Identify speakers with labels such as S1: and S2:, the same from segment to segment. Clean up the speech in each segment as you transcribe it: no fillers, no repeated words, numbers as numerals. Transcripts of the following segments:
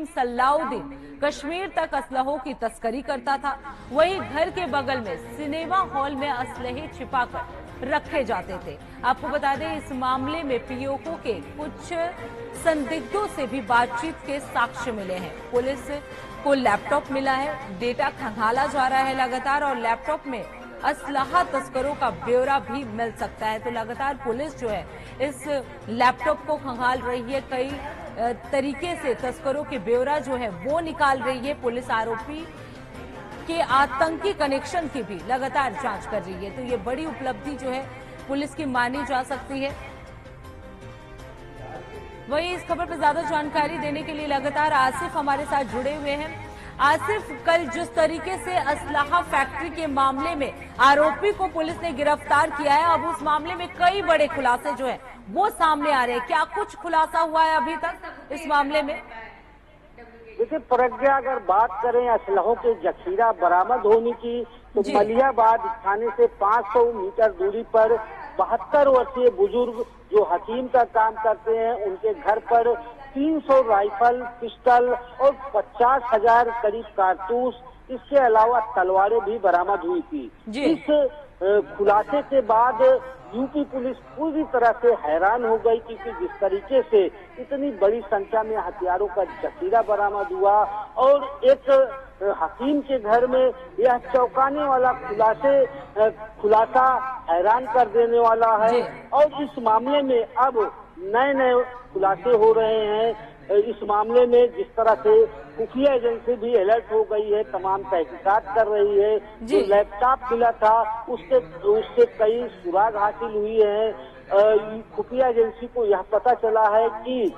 S1: सलाउद्दीन कश्मीर तक असलहों की तस्करी करता था। वहीं घर के बगल में सिनेमा हॉल में असलहे छिपाकर रखे जाते थे। आपको बता दें, इस मामले में पीओके के कुछ संदिग्धों से भी बातचीत के साक्ष्य मिले हैं। पुलिस को लैपटॉप मिला है, डेटा खंगाला जा रहा है लगातार, और लैपटॉप में असलहा तस्करों का ब्यौरा भी मिल सकता है। तो लगातार पुलिस जो है इस लैपटॉप को खंगाल रही है, कई तरीके से तस्करों के ब्यौरा जो है वो निकाल रही है। पुलिस आरोपी के आतंकी कनेक्शन की भी लगातार जांच कर रही है। तो ये बड़ी उपलब्धि जो है पुलिस की मानी जा सकती है। वहीं इस खबर पर ज्यादा जानकारी देने के लिए लगातार आसिफ हमारे साथ जुड़े हुए हैं। आसिफ, कल जिस तरीके से असलहा फैक्ट्री के मामले में आरोपी को पुलिस ने गिरफ्तार किया है, अब उस मामले में कई बड़े खुलासे जो है वो सामने आ रहे हैं। क्या कुछ खुलासा हुआ है अभी तक इस मामले में?
S2: देखिए प्रज्ञा, अगर बात करें असलहों के जखीरा बरामद होने की, तो मलियाबाद थाने से 500 मीटर दूरी पर 72 वर्षीय बुजुर्ग जो हकीम का काम करते हैं, उनके घर पर 300 राइफल, पिस्टल और 50,000 करीब कारतूस, इसके अलावा तलवारें भी बरामद हुई थी। इस खुलासे के बाद यूपी पुलिस पूरी तरह से हैरान हो गई, क्योंकि जिस तरीके से इतनी बड़ी संख्या में हथियारों का जखीरा बरामद हुआ और एक हकीम के घर में यह चौंकाने वाला खुलासा हैरान कर देने वाला है। और इस मामले में अब नए नए खुलासे हो रहे हैं। इस मामले में जिस तरह से खुफिया एजेंसी भी अलर्ट हो गई है, तमाम तहकीकात कर रही है। जो लैपटॉप मिला था उससे कई सुराग हासिल हुई है। खुफिया एजेंसी को यह पता चला है कि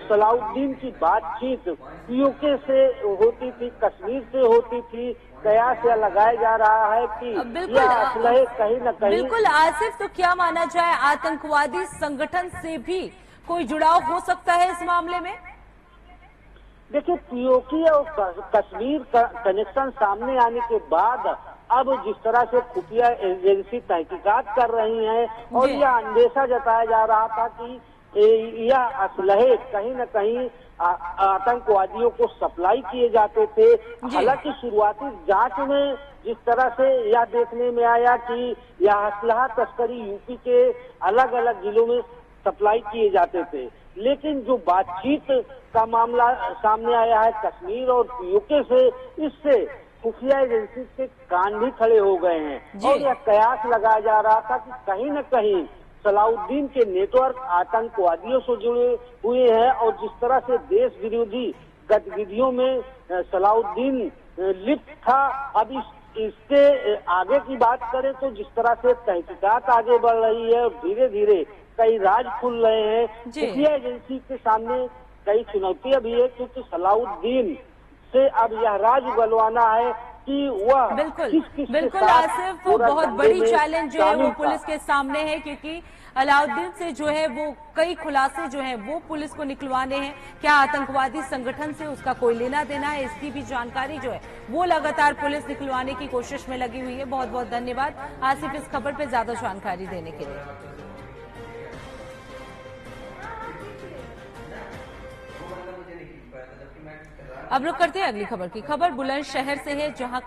S2: सलाउद्दीन की बातचीत पीओके से होती थी, कश्मीर से होती थी। कयास यह लगाया जा रहा है कि यह असलहे कहीं न कहीं।
S1: बिल्कुल आसिफ, तो क्या माना जाए, आतंकवादी संगठन से भी कोई जुड़ाव हो सकता है इस मामले में?
S2: देखिए पीओके और कश्मीर का कनेक्शन सामने आने के बाद अब जिस तरह से खुफिया एजेंसी तहकीकात कर रही है और यह अंदेशा जताया जा रहा था कि यह असलहे कहीं न कहीं आतंकवादियों को सप्लाई किए जाते थे। हालांकि शुरुआती जांच में जिस तरह से यह देखने में आया कि यह असलहा तस्करी यूपी के अलग अलग जिलों में सप्लाई किए जाते थे, लेकिन जो बातचीत का मामला सामने आया है कश्मीर और पीओके से, इससे खुफिया एजेंसी के कान भी खड़े हो गए हैं। और यह कयास लगाया जा रहा था कि कहीं न कहीं सलाउद्दीन के नेटवर्क आतंकवादियों से जुड़े हुए हैं और जिस तरह से देश विरोधी गतिविधियों में सलाउद्दीन लिप्त था। अब इसके आगे की बात करें तो जिस तरह से तहकीकात आगे बढ़ रही है और धीरे धीरे कई राज खुल रहे हैं, खुफिया एजेंसी के सामने कई चुनौतियां भी है, क्योंकि सलाउद्दीन से अब यह राज उगलवाना है कि वह
S1: बिल्कुल आसिफ, बहुत बड़ी चैलेंज जो है वो पुलिस के सामने है, क्योंकि अलाउद्दीन से जो है वो कई खुलासे जो है वो पुलिस को निकलवाने हैं। क्या आतंकवादी संगठन से उसका कोई लेना देना है, इसकी भी जानकारी जो है वो लगातार पुलिस निकलवाने की कोशिश में लगी हुई है। बहुत बहुत धन्यवाद आसिफ इस खबर पर ज्यादा जानकारी देने के लिए। अब रुक करते हैं अगली खबर की। खबर बुलंदशहर से है, जहां